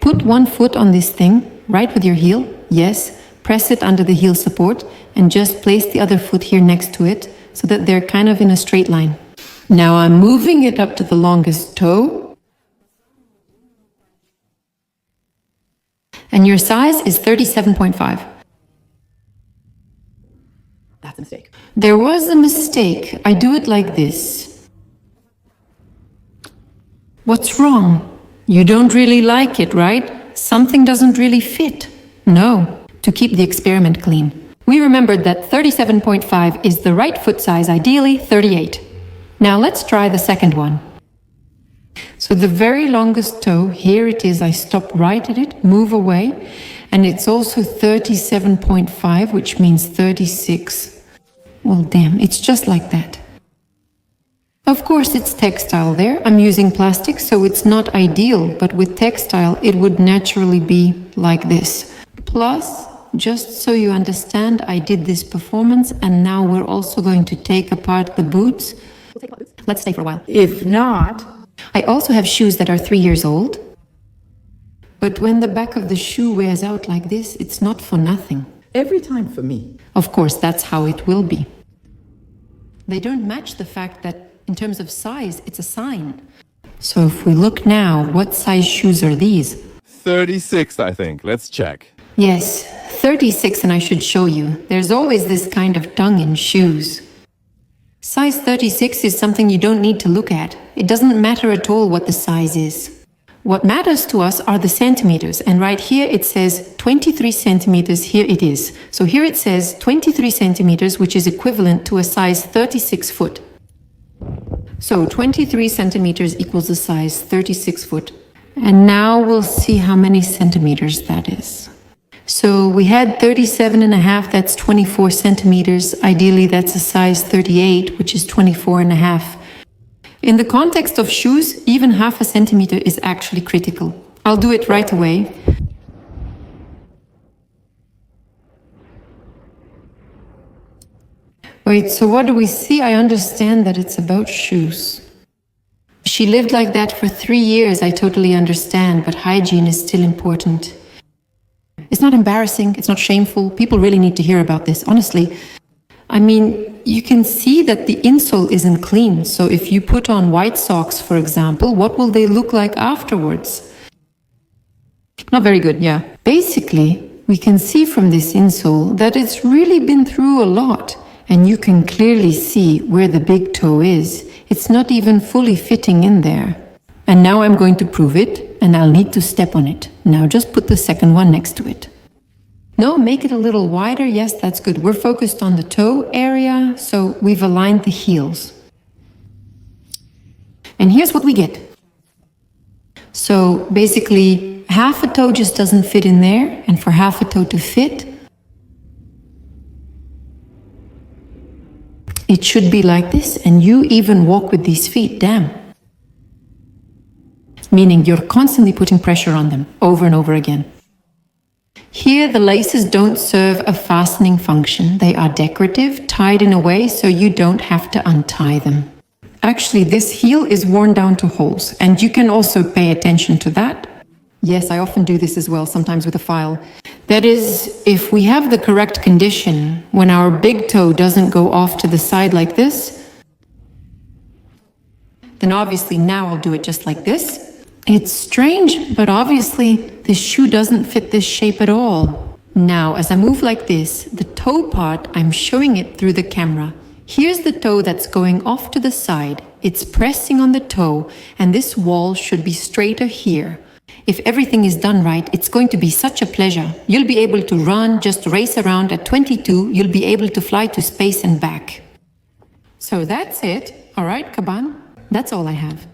Put one foot on this thing, right with your heel, yes, press it under the heel support, and just place the other foot here next to it, so that they're kind of in a straight line. Now I'm moving it up to the longest toe. And your size is 37.5. That's a mistake. There was a mistake. I do it like this. What's wrong? You don't really like it, right? Something doesn't really fit. No, to keep the experiment clean. We remembered that 37.5 is the right foot size, ideally 38. Now let's try the second one. So the very longest toe, here it is, I stop right at it, move away, and it's also 37.5, which means 36. Well, damn, it's just like that. Of course, it's textile there. I'm using plastic, so it's not ideal, but with textile, it would naturally be like this. Plus, just so you understand, I did this performance, and now we're also going to take apart the boots. We'll take apart boots. Let's stay for a while. If not, I also have shoes that are 3 years old. But when the back of the shoe wears out like this, it's not for nothing. every time for me. Of course, that's how it will be. They don't match the fact that in terms of size, it's a sign. So if we look now, what size shoes are these? 36, I think. Let's check. Yes, 36, and I should show you. There's always this kind of tongue in shoes. Size 36 is something you don't need to look at. It doesn't matter at all what the size is. What matters to us are the centimeters, and right here it says 23 centimeters, here it is. So here it says 23 centimeters, which is equivalent to a size 36 foot. So 23 centimeters equals a size 36 foot. And now we'll see how many centimeters that is. So we had 37.5, that's 24 centimeters. Ideally, that's a size 38, which is 24.5. In the context of shoes, even half a centimeter is actually critical. I'll do it right away. Wait, so what do we see? I understand that it's about shoes. She lived like that for 3 years, I totally understand, but hygiene is still important. It's not embarrassing, it's not shameful. People really need to hear about this, honestly. I mean, you can see that the insole isn't clean, so if you put on white socks, for example, what will they look like afterwards? Not very good, yeah. Basically, we can see from this insole that it's really been through a lot, and you can clearly see where the big toe is. It's not even fully fitting in there. And now I'm going to prove it, and I'll need to step on it. Now just put the second one next to it. No, make it a little wider. Yes, that's good. We're focused on the toe area, so we've aligned the heels. And here's what we get. So basically, half a toe just doesn't fit in there, and for half a toe to fit, it should be like this, and you even walk with these feet, damn. Meaning you're constantly putting pressure on them, over and over again. Here, the laces don't serve a fastening function. They are decorative, tied in a way so you don't have to untie them. Actually, this heel is worn down to holes, and you can also pay attention to that. Yes, I often do this as well, sometimes with a file. That is, if we have the correct condition, when our big toe doesn't go off to the side like this, then obviously now I'll do it just like this. It's strange, but obviously this shoe doesn't fit this shape at all. Now, as I move like this, the toe part, I'm showing it through the camera. Here's the toe that's going off to the side. It's pressing on the toe, and this wall should be straighter here. If everything is done right, it's going to be such a pleasure. You'll be able to run, just race around at 22. You'll be able to fly to space and back. So that's it. All right, Kaban, that's all I have.